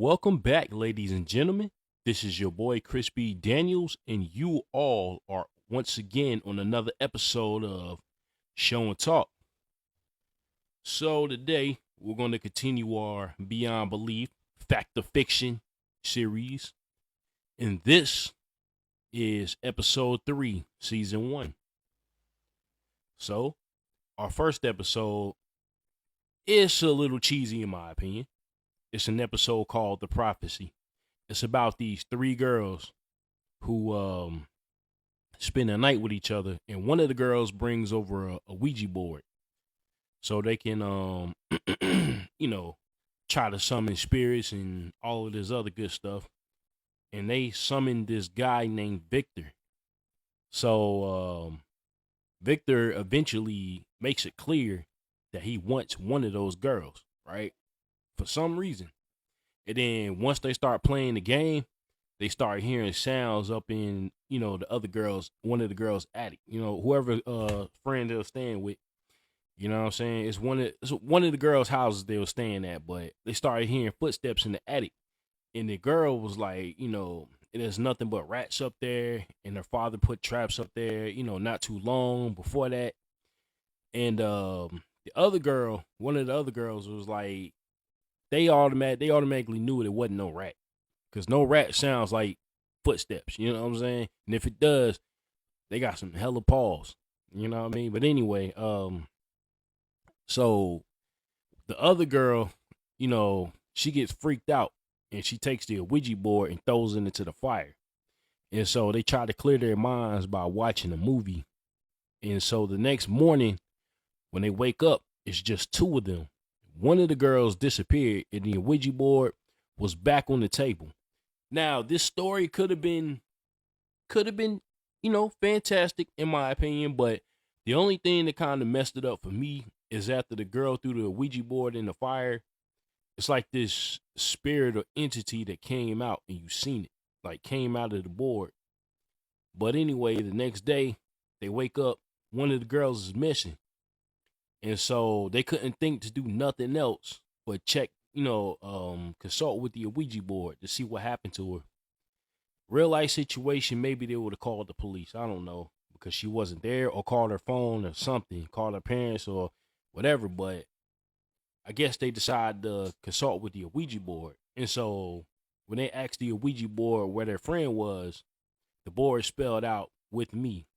Welcome back, ladies and gentlemen. This is your boy Chris B. Daniels, and you all are once again on another episode of Show and Talk. So today we're going to continue our Beyond Belief Fact or Fiction series, and this is episode 3, season 1. So our first episode is a little cheesy in my opinion. It's an episode called The Prophecy. It's about these 3 girls who spend a night with each other, and one of the girls brings over a Ouija board so they can try to summon spirits and all of this other good stuff. And they summon this guy named Victor. So Victor eventually makes it clear that he wants one of those girls, right? For some reason. And then once they start playing the game, they start hearing sounds up in, one of the girls' attic. Whoever friend they were staying with, you know what I'm saying? It's one of the girls' houses they were staying at, but they started hearing footsteps in the attic. And the girl was like, there's nothing but rats up there, and her father put traps up there, not too long before that. And one of the other girls was like, they automatically knew it wasn't no rat, because no rat sounds like footsteps. You know what I'm saying? And if it does, they got some hella paws. You know what I mean? But anyway, so the other girl, she gets freaked out and she takes the Ouija board and throws it into the fire. And so they try to clear their minds by watching a movie. And so the next morning, when they wake up, it's just 2 of them. One of the girls disappeared, and the Ouija board was back on the table. Now, this story could have been, fantastic in my opinion, but the only thing that kind of messed it up for me is after the girl threw the Ouija board in the fire, it's like this spirit or entity that came out, and you seen it, like came out of the board. But anyway, the next day, they wake up, one of the girls is missing. And so they couldn't think to do nothing else but check, consult with the Ouija board to see what happened to her. Real life situation, maybe they would have called the police. I don't know, because she wasn't there, or called her phone or something, called her parents or whatever. But I guess they decided to consult with the Ouija board. And so when they asked the Ouija board where their friend was, the board spelled out "with me."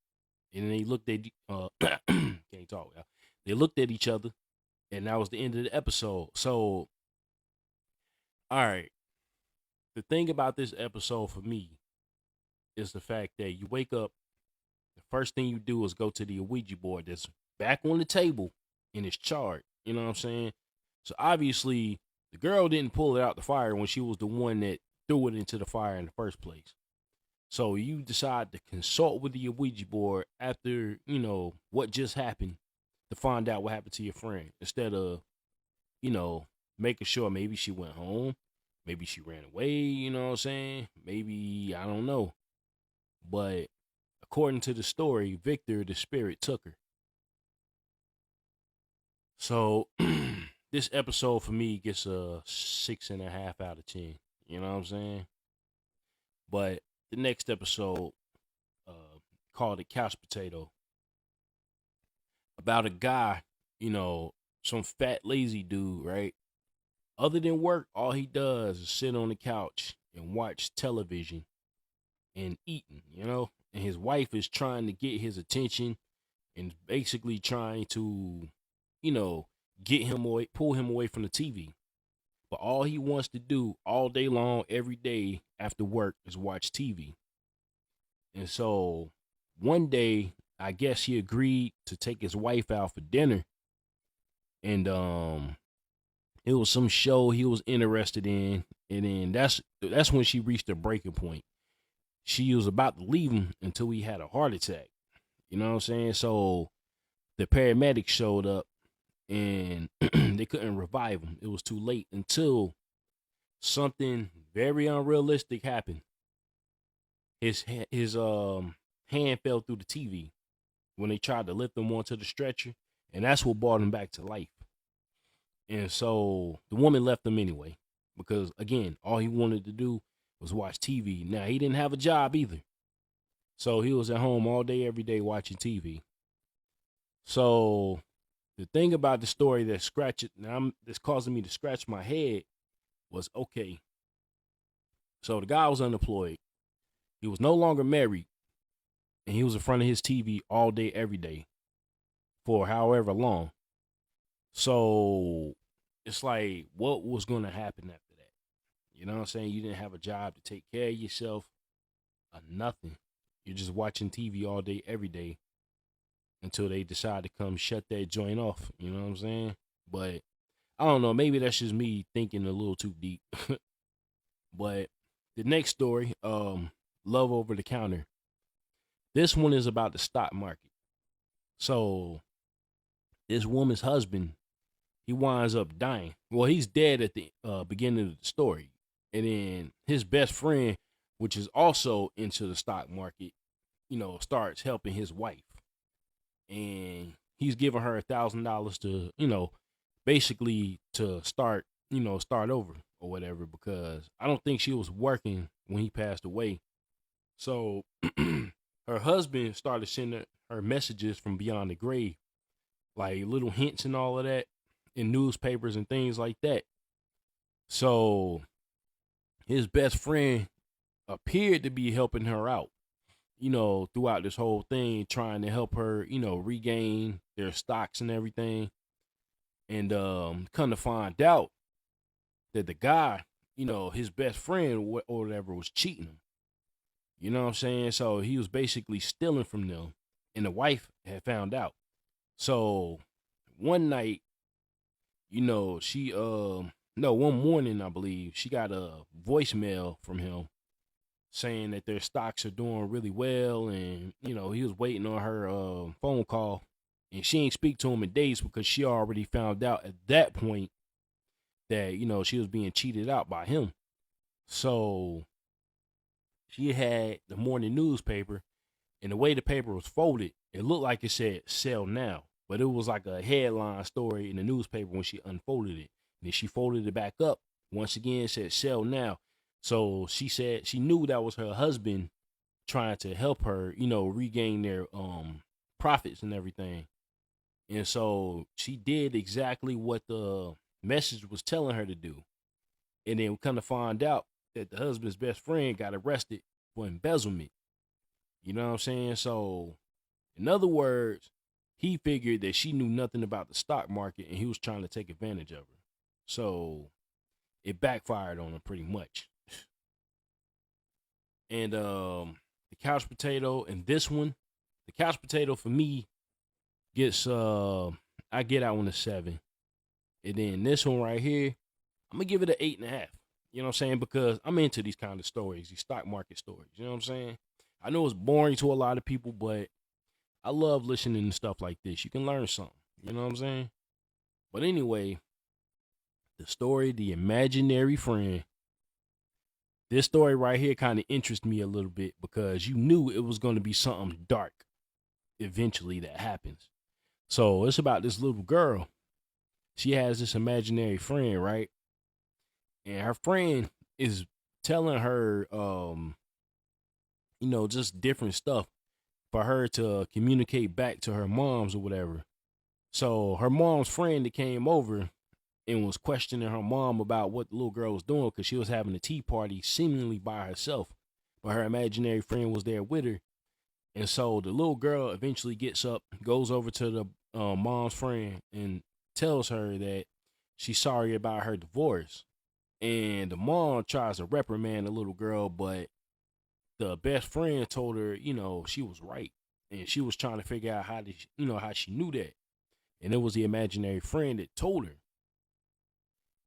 And they looked at, can't talk, y'all. They looked at each other, and that was the end of the episode. So, all right. The thing about this episode for me is the fact that you wake up, the first thing you do is go to the Ouija board that's back on the table in its chart. You know what I'm saying? So obviously, the girl didn't pull it out the fire when she was the one that threw it into the fire in the first place. So you decide to consult with the Ouija board after, what just happened, to find out what happened to your friend, instead of, making sure maybe she went home, maybe she ran away, you know what I'm saying? Maybe, I don't know. But according to the story, Victor, the spirit, took her. So this episode for me gets a 6.5 out of 10. You know what I'm saying? But the next episode, called The Couch Potato, about a guy, some fat, lazy dude, right? Other than work, all he does is sit on the couch and watch television and eating, And his wife is trying to get his attention and basically trying to, get him away, pull him away from the TV. But all he wants to do all day long, every day after work, is watch TV. And so one day, I guess he agreed to take his wife out for dinner. And it was some show he was interested in. And then that's when she reached a breaking point. She was about to leave him until he had a heart attack. You know what I'm saying? So the paramedics showed up, and they couldn't revive him. It was too late, until something very unrealistic happened. His hand fell through the TV when they tried to lift him onto the stretcher, and that's what brought him back to life. And so the woman left him anyway. because again, all he wanted to do was watch TV. Now he didn't have a job either, so he was at home all day, every day watching TV. So the thing about the story that's causing me to scratch my head was okay. So the guy was unemployed. He was no longer married, and he was in front of his TV all day, every day for however long. So it's like, what was going to happen after that? You know what I'm saying? You didn't have a job to take care of yourself or nothing. You're just watching TV all day, every day until they decide to come shut that joint off. You know what I'm saying? But I don't know. Maybe that's just me thinking a little too deep. But the next story, love over the counter. This one is about the stock market. So this woman's husband, he winds up dying. Well, he's dead at the beginning of the story. And then his best friend, which is also into the stock market, starts helping his wife. And he's giving her $1,000 to, basically to start over or whatever, because I don't think she was working when he passed away. So her husband started sending her messages from beyond the grave, like little hints and all of that in newspapers and things like that. So his best friend appeared to be helping her out, throughout this whole thing, trying to help her, regain their stocks and everything. And come to find out that the guy, his best friend or whatever, was cheating him. You know what I'm saying? So he was basically stealing from them, and the wife had found out. So one night, she no, one morning I believe she got a voicemail from him saying that their stocks are doing really well, and he was waiting on her phone call, and she ain't speak to him in days because she already found out at that point that she was being cheated out by him. So she had the morning newspaper, and the way the paper was folded, it looked like it said "sell now," but it was like a headline story in the newspaper when she unfolded it. And then she folded it back up. Once again, it said "sell now." So she said she knew that was her husband trying to help her, regain their profits and everything. And so she did exactly what the message was telling her to do. And then we kind of find out that the husband's best friend got arrested for embezzlement. You know what I'm saying? So, in other words, he figured that she knew nothing about the stock market and he was trying to take advantage of her. So, it backfired on him pretty much. And the couch potato and this one, the couch potato for me gets I get out on a 7. And then this one right here, I'm gonna give it an 8.5. You know what I'm saying? Because I'm into these kind of stories, these stock market stories. You know what I'm saying? I know it's boring to a lot of people, but I love listening to stuff like this. You can learn something. You know what I'm saying? But anyway, the story, The Imaginary Friend. This story right here kind of interests me a little bit because you knew it was going to be something dark eventually that happens. So it's about this little girl. She has this imaginary friend, right? And her friend is telling her, just different stuff for her to communicate back to her moms or whatever. So her mom's friend that came over and was questioning her mom about what the little girl was doing because she was having a tea party seemingly by herself, but her imaginary friend was there with her. And so the little girl eventually gets up, goes over to the mom's friend and tells her that she's sorry about her divorce. And the mom tries to reprimand the little girl, but the best friend told her, she was right. And she was trying to figure out how she knew that. And it was the imaginary friend that told her.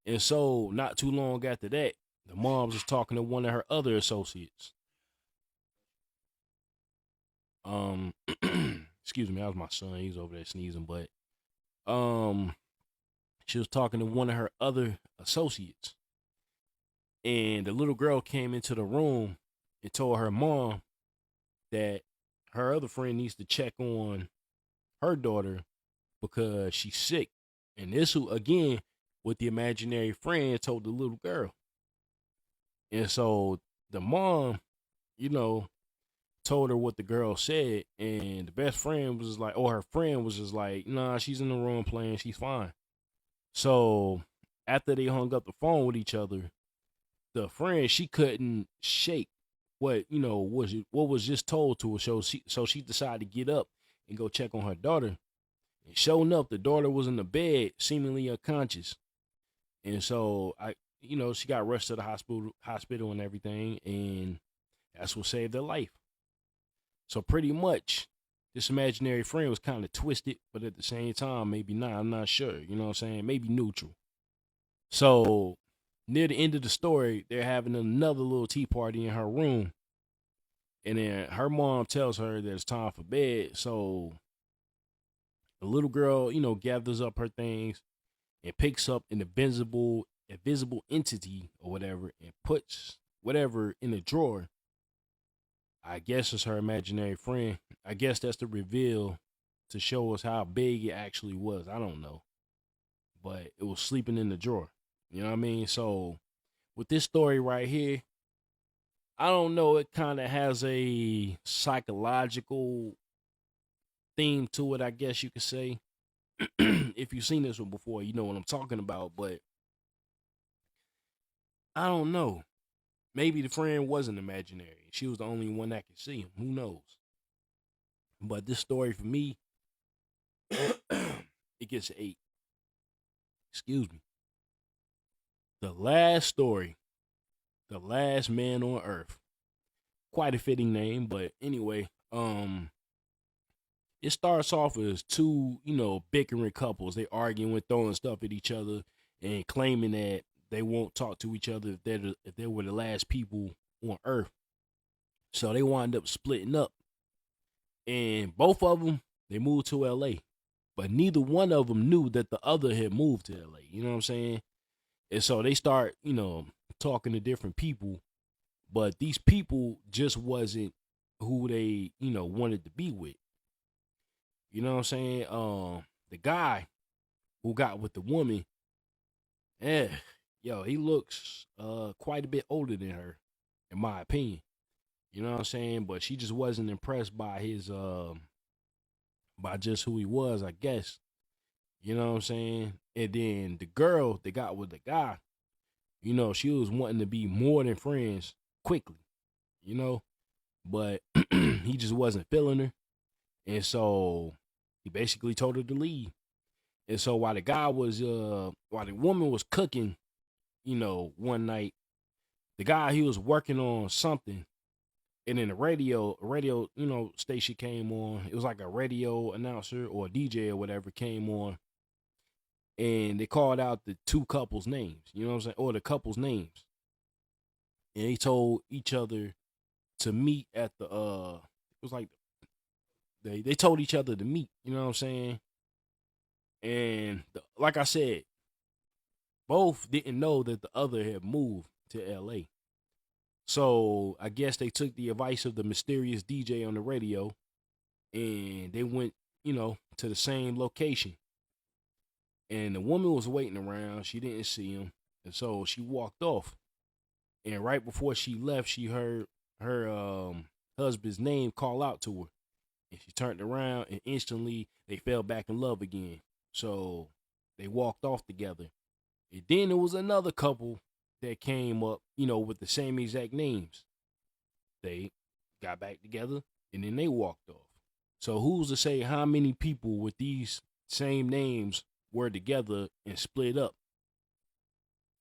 And so, not too long after that, the mom was talking to one of her other associates. Excuse me, that was my son. He's over there sneezing, but she was talking to one of her other associates, and the little girl came into the room and told her mom that her other friend needs to check on her daughter because she's sick. And this, again, what the imaginary friend told the little girl. And so the mom, you know, told her what the girl said, and the best friend was like, or her friend was just like, nah, she's in the room playing, she's fine. So after they hung up the phone with each other, the friend, she couldn't shake what what was just told to her. So she decided to get up and go check on her daughter. And sure enough, the daughter was in the bed, seemingly unconscious. And so she got rushed to the hospital and everything, and that's what saved her life. So pretty much, this imaginary friend was kind of twisted, but at the same time, maybe not. I'm not sure. You know what I'm saying? Maybe neutral. So near the end of the story, they're having another little tea party in her room, and then her mom tells her that it's time for bed. So the little girl, gathers up her things and picks up an invisible entity or whatever, and puts whatever in the drawer. I guess it's her imaginary friend. I guess that's the reveal to show us how big it actually was. I don't know. But it was sleeping in the drawer. You know what I mean? So with this story right here, I don't know. It kind of has a psychological theme to it, I guess you could say. If you've seen this one before, you know what I'm talking about. But I don't know. Maybe the friend wasn't imaginary. She was the only one that could see him. Who knows? But this story for me, it gets an 8. Excuse me. The last story, the last man on earth. Quite a fitting name, but anyway, it starts off as two, bickering couples. They arguing, throwing stuff at each other, and claiming that they won't talk to each other if they were the last people on earth. So they wind up splitting up, and both of them they moved to L.A. But neither one of them knew that the other had moved to L.A. You know what I'm saying? And so they start, talking to different people, but these people just wasn't who they, wanted to be with. You know what I'm saying? The guy who got with the woman, eh, yo, he looks quite a bit older than her, in my opinion. You know what I'm saying? But she just wasn't impressed by his by just who he was, I guess. You know what I'm saying? And then the girl that got with the guy, she was wanting to be more than friends quickly, you know, but he just wasn't feeling her. And so he basically told her to leave. And so while the woman was cooking, one night, the guy, he was working on something. And then a radio, station came on. It was like a radio announcer or a DJ or whatever came on, and they called out the two couples' names, you know what I'm saying? Or the couples' names. And they told each other to meet at it was like they told each other to meet, you know what I'm saying? And like I said, both didn't know that the other had moved to LA. So I guess they took the advice of the mysterious DJ on the radio, and they went, to the same location. And the woman was waiting around. She didn't see him. And so she walked off. And right before she left, she heard her husband's name call out to her. And she turned around, and instantly they fell back in love again. So they walked off together. And then there was another couple that came up, with the same exact names. They got back together, and then they walked off. So who's to say how many people with these same names were together and split up?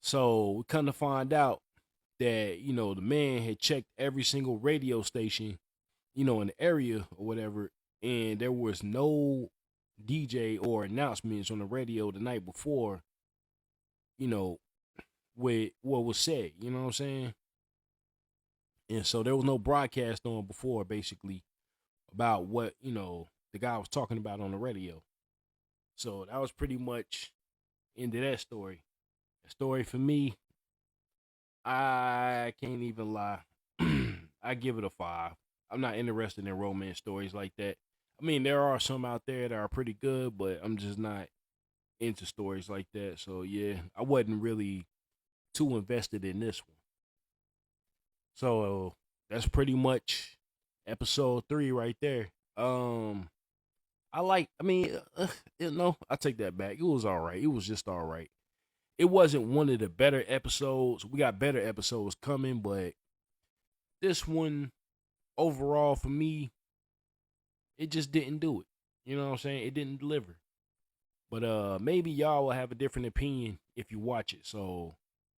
So we come to find out that, the man had checked every single radio station, in the area or whatever, and there was no DJ or announcements on the radio the night before, you know, with what was said, you know what I'm saying? And so there was no broadcast on before, basically, about what, the guy was talking about on the radio. So that was pretty much into that story. The story for me, I can't even lie. I give it a 5. I'm not interested in romance stories like that. I mean, there are some out there that are pretty good, but I'm just not into stories like that. So yeah, I wasn't really too invested in this one. So that's pretty much episode 3 right there. I mean, I take that back. It was all right. It was just all right. It wasn't one of the better episodes. We got better episodes coming, but this one overall for me, it just didn't do it. You know what I'm saying? It didn't deliver. But maybe y'all will have a different opinion if you watch it. So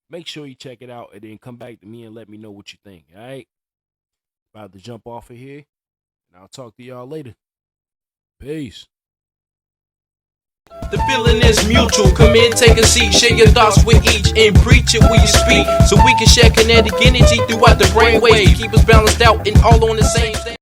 make sure you check it out and then come back to me and let me know what you think. All right? About to jump off of here, and I'll talk to y'all later. Peace. The feeling is mutual. Come in, take a seat, share your thoughts with each, and preach it when you speak, so we can share kinetic energy throughout the brainwaves to keep us balanced out and all on the same thing.